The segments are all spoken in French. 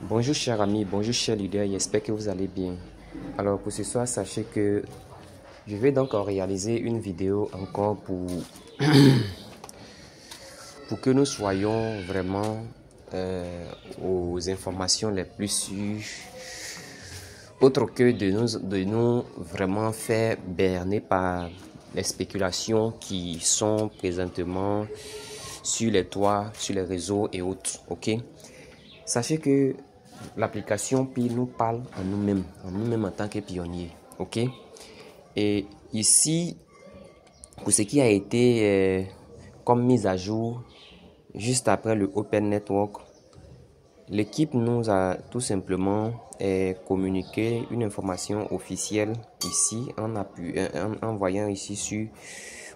Bonjour chers amis, bonjour chers leaders, j'espère que vous allez bien. Alors pour ce soir, sachez que je vais donc réaliser une vidéo encore pour que nous soyons vraiment aux informations les plus sûres, autre que de nous vraiment faire berner par les spéculations qui sont présentement sur les toits, sur les réseaux et autres, ok? Sachez que l'application Pi nous parle à nous-mêmes en tant que pionniers, ok? Et ici, pour ce qui a été comme mise à jour, juste après le Open Network, l'équipe nous a tout simplement communiqué une information officielle ici en envoyant ici sur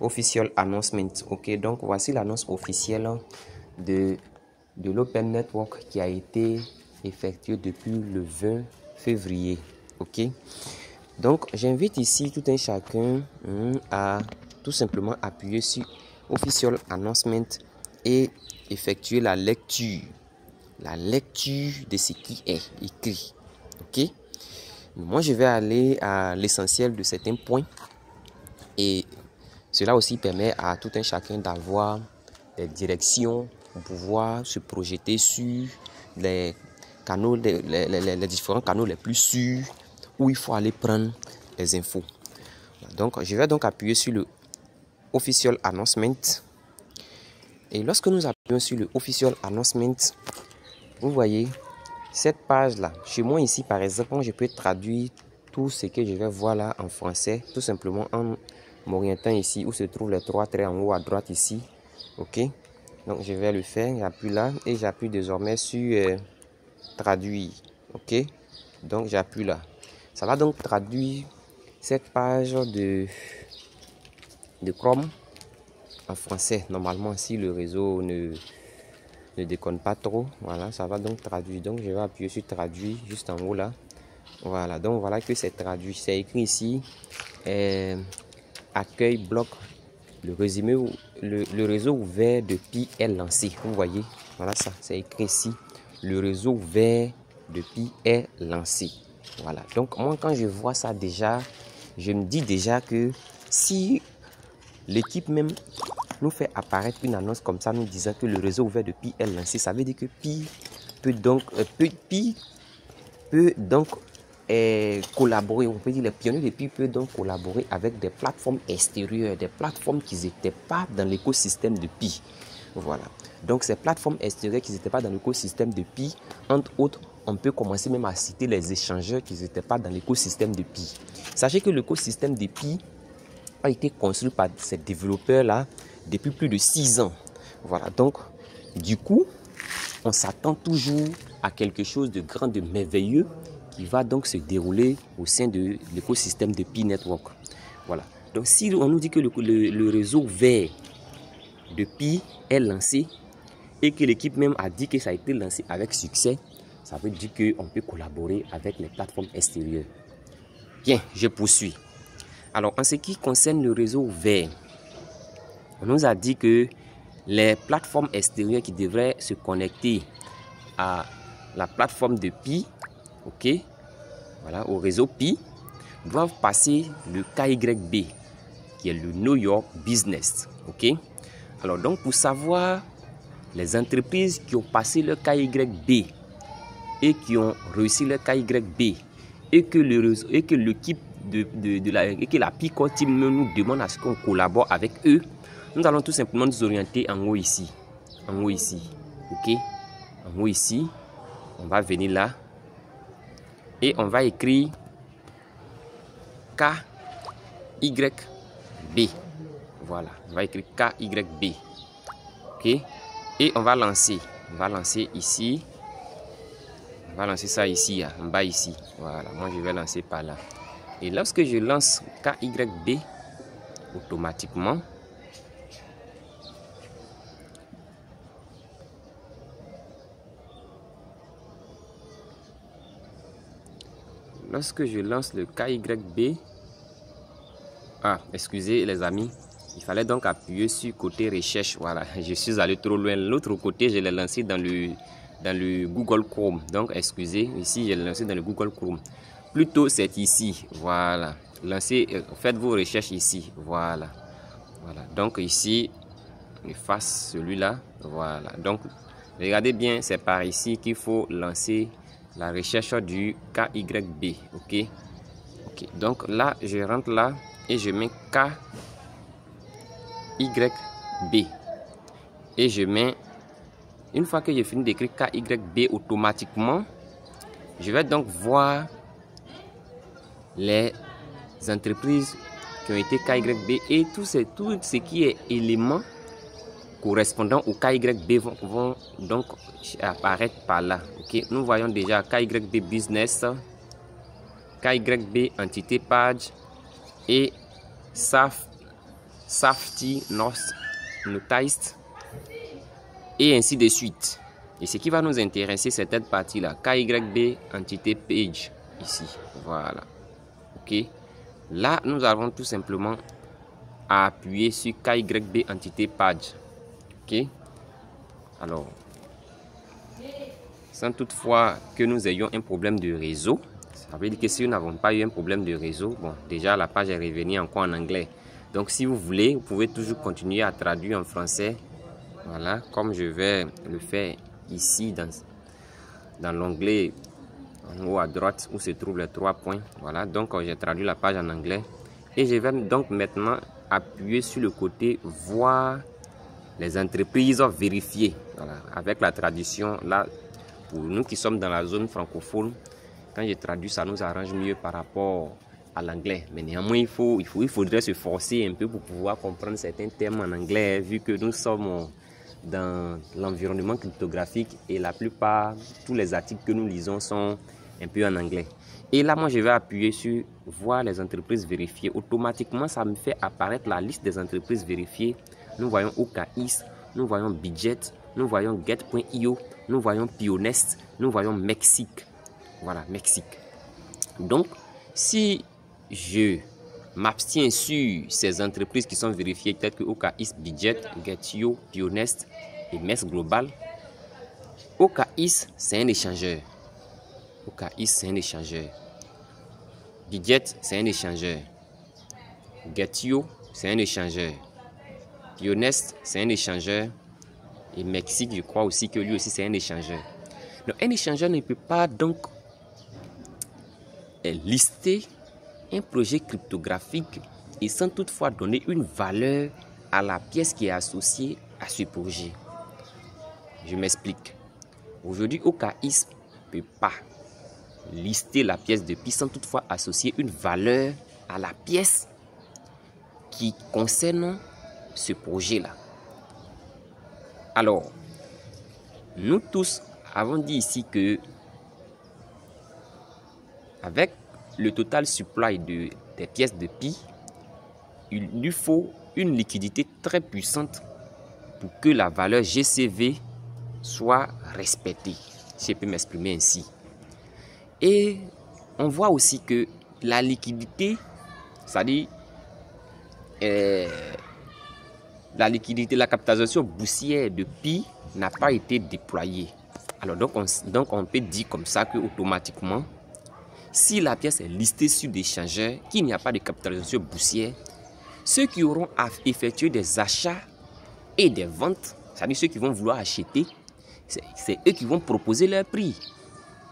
Official Announcement, ok? Donc voici l'annonce officielle de l'Open Network qui a été effectué depuis le 20 février, ok? Donc j'invite ici tout un chacun à tout simplement appuyer sur Official Announcement et effectuer la lecture de ce qui est écrit, ok? Moi je vais aller à l'essentiel de certains points et cela aussi permet à tout un chacun d'avoir des directions pour pouvoir se projeter sur les canaux, les différents canaux les plus sûrs où il faut aller prendre les infos. Donc, je vais donc appuyer sur le Official Announcement. Et lorsque nous appuyons sur le Official Announcement, vous voyez cette page-là. Chez moi ici, par exemple, je peux traduire tout ce que je vais voir là en français, tout simplement en m'orientant ici où se trouvent les trois traits en haut à droite ici. Ok, donc je vais le faire, j'appuie là et j'appuie désormais sur traduire. Ok, donc j'appuie là. Ça va donc traduire cette page de Chrome en français. Normalement, si le réseau ne déconne pas trop, voilà, ça va donc traduire. Donc je vais appuyer sur traduire juste en haut là. Voilà, donc voilà que c'est traduit. C'est écrit ici accueil bloc. Le résumé, le réseau ouvert de Pi est lancé. Vous voyez, voilà ça, c'est écrit ici. Le réseau ouvert de Pi est lancé. Voilà, donc moi quand je vois ça déjà, je me dis déjà que si l'équipe même nous fait apparaître une annonce comme ça, nous disant que le réseau ouvert de Pi est lancé, ça veut dire que Pi peut donc collaborer, on peut dire les pionniers de Pi peuvent donc collaborer avec des plateformes extérieures, des plateformes qui n'étaient pas dans l'écosystème de Pi. Voilà. Donc ces plateformes extérieures qui n'étaient pas dans l'écosystème de Pi, entre autres, on peut commencer même à citer les échangeurs qui n'étaient pas dans l'écosystème de Pi. Sachez que l'écosystème de Pi a été construit par ces développeurs-là depuis plus de 6 ans. Voilà. Donc, du coup, on s'attend toujours à quelque chose de grand, de merveilleux qui va donc se dérouler au sein de l'écosystème de Pi Network. Voilà. Donc si on nous dit que le réseau vert de Pi est lancé et que l'équipe même a dit que ça a été lancé avec succès, ça veut dire qu'on peut collaborer avec les plateformes extérieures. Bien, je poursuis. Alors en ce qui concerne le réseau vert, on nous a dit que les plateformes extérieures qui devraient se connecter à la plateforme de Pi, ok, voilà, au réseau Pi, doivent passer le KYB, qui est le Know Your Business, ok. Alors donc pour savoir les entreprises qui ont passé le KYB et qui ont réussi le KYB et que le réseau et que l'équipe que la Pi Core Team nous demande à ce qu'on collabore avec eux, nous allons tout simplement nous orienter en haut ici, ok, en haut ici, on va venir là et on va écrire KYB. Voilà, on va écrire KYB. Ok, et on va lancer. On va lancer ici. On va lancer ça ici, en bas ici. Voilà, moi je vais lancer par là. Et lorsque je lance KYB, automatiquement, lorsque je lance le KYB, excusez les amis, il fallait donc appuyer sur côté recherche. Voilà, je suis allé trop loin. L'autre côté, je l'ai lancé dans dans le Google Chrome. Donc, excusez, ici, j'ai lancé dans le Google Chrome. Plutôt, c'est ici. Voilà. Lancez, faites vos recherches ici. Voilà. Voilà. Donc, ici, efface celui-là. Voilà. Donc, regardez bien, c'est par ici qu'il faut lancer la recherche du KYB. OK? OK. Donc, là, je rentre là et je mets KYB. Et je mets, une fois que j'ai fini d'écrire KYB, automatiquement, je vais donc voir les entreprises qui ont été KYB et tout ce qui est élément correspondant au KYB vont donc apparaître par là. Ok, nous voyons déjà KYB Business, KYB Entité Page et Safety Noticed et ainsi de suite. Et ce qui va nous intéresser, c'est cette partie-là, KYB Entité Page, ici. Voilà. Ok. Là, nous avons tout simplement à appuyer sur KYB Entité Page. Ok. Alors, sans toutefois que nous ayons un problème de réseau, ça veut dire que si nous n'avons pas eu un problème de réseau, bon, déjà la page est revenue encore en anglais. Donc, si vous voulez, vous pouvez toujours continuer à traduire en français. Voilà, comme je vais le faire ici dans l'onglet en haut à droite où se trouvent les 3 points. Voilà, donc j'ai traduit la page en anglais. Et je vais donc maintenant appuyer sur le côté voir les entreprises vérifiées. Voilà, avec la traduction, là, pour nous qui sommes dans la zone francophone, quand je traduis, ça nous arrange mieux par rapport à l'anglais. Mais néanmoins, il faudrait se forcer un peu pour pouvoir comprendre certains termes en anglais, vu que nous sommes dans l'environnement cryptographique et la plupart, tous les articles que nous lisons sont un peu en anglais. Et là, moi, je vais appuyer sur voir les entreprises vérifiées. Automatiquement, ça me fait apparaître la liste des entreprises vérifiées. Nous voyons OKX, nous voyons Budget, nous voyons Get.io, nous voyons Pionest, nous voyons Mexique. Voilà, Mexique. Donc, si je m'abstiens sur ces entreprises qui sont vérifiées, telles que OKX, Budget, Get.io, Pionest et MES Global, OKX, c'est un échangeur. OKX, c'est un échangeur. Budget, c'est un échangeur. Get.io, c'est un échangeur. Pionest, c'est un échangeur. Et Mexique, je crois aussi que lui aussi, c'est un échangeur. Donc, un échangeur ne peut pas donc lister un projet cryptographique et sans toutefois donner une valeur à la pièce qui est associée à ce projet. Je m'explique. Aujourd'hui, OKX ne peut pas lister la pièce de pi sans toutefois associer une valeur à la pièce qui concerne ce projet-là. Alors, nous tous avons dit ici que avec le total supply des pièces de pi, il lui faut une liquidité très puissante pour que la valeur GCV soit respectée, si je peux m'exprimer ainsi. Et on voit aussi que la liquidité, c'est-à-dire la capitalisation boursière de pi n'a pas été déployée. Alors donc on peut dire comme ça que automatiquement, si la pièce est listée sur des échangeurs, qu'il n'y a pas de capitalisation boursière, ceux qui auront à effectuer des achats et des ventes, c'est-à-dire ceux qui vont vouloir acheter, c'est eux qui vont proposer leur prix.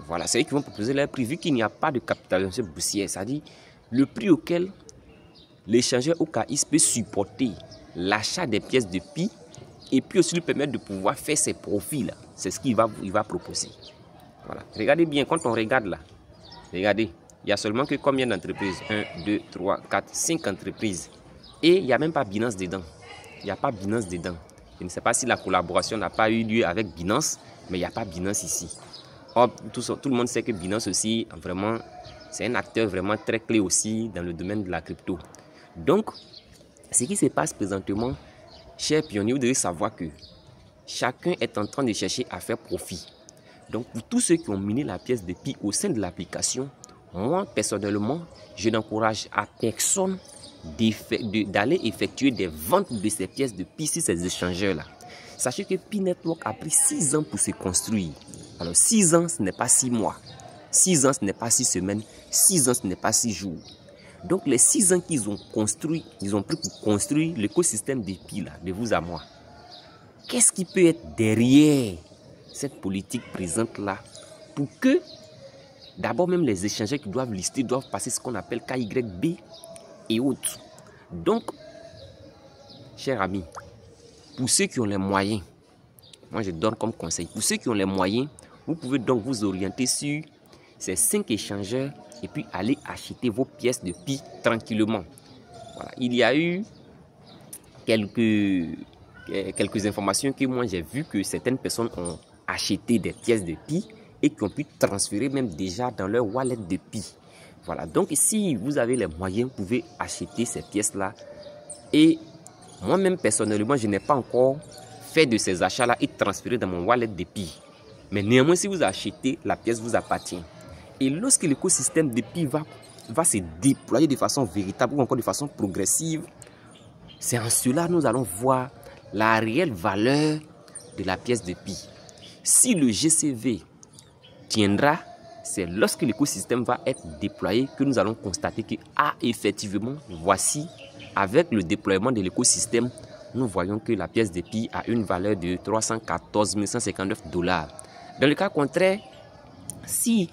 Voilà, c'est eux qui vont proposer leur prix, vu qu'il n'y a pas de capitalisation boursière, c'est-à-dire le prix auquel l'échangeur OKX peut supporter l'achat des pièces de pi et puis aussi lui permettre de pouvoir faire ses profits là. C'est ce qu'il va proposer. Voilà. Regardez bien, quand on regarde là, regardez, il y a seulement que combien d'entreprises? 1, 2, 3, 4, 5 entreprises. Et il n'y a même pas Binance dedans. Il n'y a pas Binance dedans. Je ne sais pas si la collaboration n'a pas eu lieu avec Binance, mais il n'y a pas Binance ici. Or, tout le monde sait que Binance aussi, vraiment, c'est un acteur vraiment très clé aussi dans le domaine de la crypto. Donc, ce qui se passe présentement, chers pionniers, vous devez savoir que chacun est en train de chercher à faire profit. Donc, pour tous ceux qui ont miné la pièce de pi au sein de l'application, moi, personnellement, je n'encourage à personne d'aller effectuer des ventes de ces pièces de pi sur ces échangeurs-là. Sachez que Pi Network a pris 6 ans pour se construire. Alors 6 ans, ce n'est pas 6 mois. 6 ans, ce n'est pas 6 semaines. 6 ans, ce n'est pas 6 jours. Donc les 6 ans qu'ils ont construit, ils ont pris pour construire l'écosystème des Pi là, de vous à moi. Qu'est-ce qui peut être derrière cette politique présente là pour que d'abord même les échangeurs qui doivent lister doivent passer ce qu'on appelle KYB et autres. Donc, chers amis, pour ceux qui ont les moyens, moi je donne comme conseil, pour ceux qui ont les moyens, vous pouvez donc vous orienter sur ces 5 échangeurs et puis aller acheter vos pièces de Pi tranquillement. Voilà. Il y a eu quelques informations que moi j'ai vu que certaines personnes ont acheté des pièces de Pi et qui ont pu transférer même déjà dans leur wallet de Pi. Voilà, donc si vous avez les moyens, vous pouvez acheter ces pièces-là. Et moi-même, personnellement, je n'ai pas encore fait de ces achats-là et transféré dans mon wallet de Pi. Mais néanmoins, si vous achetez, la pièce vous appartient. Et lorsque l'écosystème de Pi va se déployer de façon véritable ou encore de façon progressive, c'est en cela que nous allons voir la réelle valeur de la pièce de Pi. Si le GCV tiendra, c'est lorsque l'écosystème va être déployé que nous allons constater que, effectivement, voici, avec le déploiement de l'écosystème, nous voyons que la pièce de Pi a une valeur de 314 159 $. Dans le cas contraire, si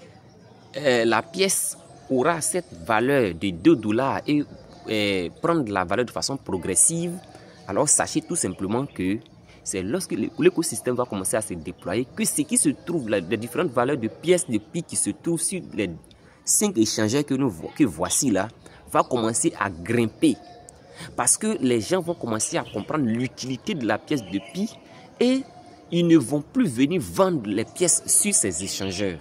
la pièce aura cette valeur de 2 $ et prendre la valeur de façon progressive, alors sachez tout simplement que c'est lorsque l'écosystème va commencer à se déployer que ce qui se trouve, les différentes valeurs de pièces de Pi qui se trouvent sur les 5 échangeurs que voici là, va commencer à grimper. Parce que les gens vont commencer à comprendre l'utilité de la pièce de Pi et ils ne vont plus venir vendre les pièces sur ces échangeurs.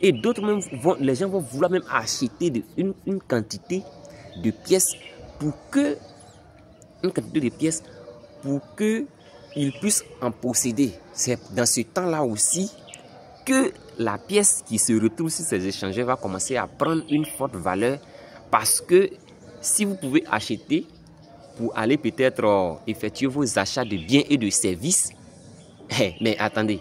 Et d'autres même, les gens vont vouloir même acheter une quantité de pièces pour que ils puissent en posséder. C'est dans ce temps-là aussi que la pièce qui se retrouve sur ces échangeurs va commencer à prendre une forte valeur, parce que si vous pouvez acheter pour aller peut-être effectuer vos achats de biens et de services, mais attendez,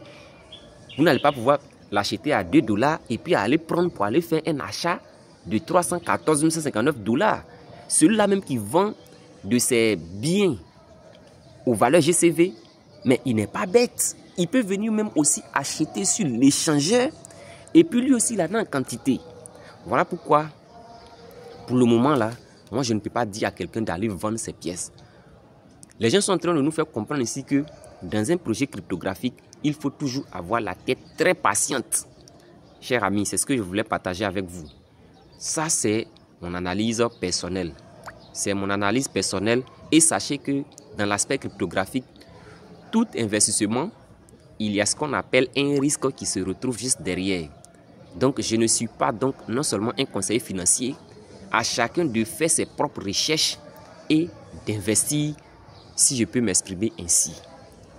vous n'allez pas pouvoir l'acheter à 2 $ et puis aller prendre pour aller faire un achat de 314 159 $. Celui-là même qui vend de ses biens aux valeurs GCV, mais il n'est pas bête. Il peut venir même aussi acheter sur l'échangeur et puis lui aussi il en a en quantité. Voilà pourquoi, pour le moment là, moi je ne peux pas dire à quelqu'un d'aller vendre ses pièces. Les gens sont en train de nous faire comprendre ici que dans un projet cryptographique, il faut toujours avoir la tête très patiente. Chers amis, c'est ce que je voulais partager avec vous. Ça, c'est mon analyse personnelle. C'est mon analyse personnelle et sachez que dans l'aspect cryptographique, tout investissement, il y a ce qu'on appelle un risque qui se retrouve juste derrière. Donc, je ne suis pas donc non seulement un conseiller financier, à chacun de faire ses propres recherches et d'investir, si je peux m'exprimer ainsi.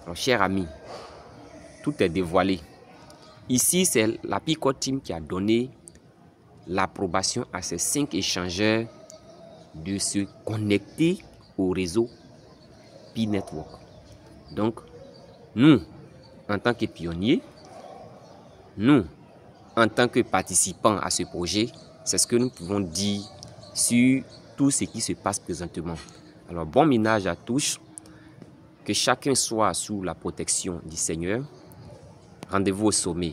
Alors, chers amis, tout est dévoilé. Ici, c'est la Pi-Core Team qui a donné l'approbation à ces 5 échangeurs de se connecter au réseau Pi Network. Donc, nous, en tant que pionniers, nous, en tant que participants à ce projet, c'est ce que nous pouvons dire sur tout ce qui se passe présentement. Alors, bon minage à tous, que chacun soit sous la protection du Seigneur. Rendez-vous au sommet.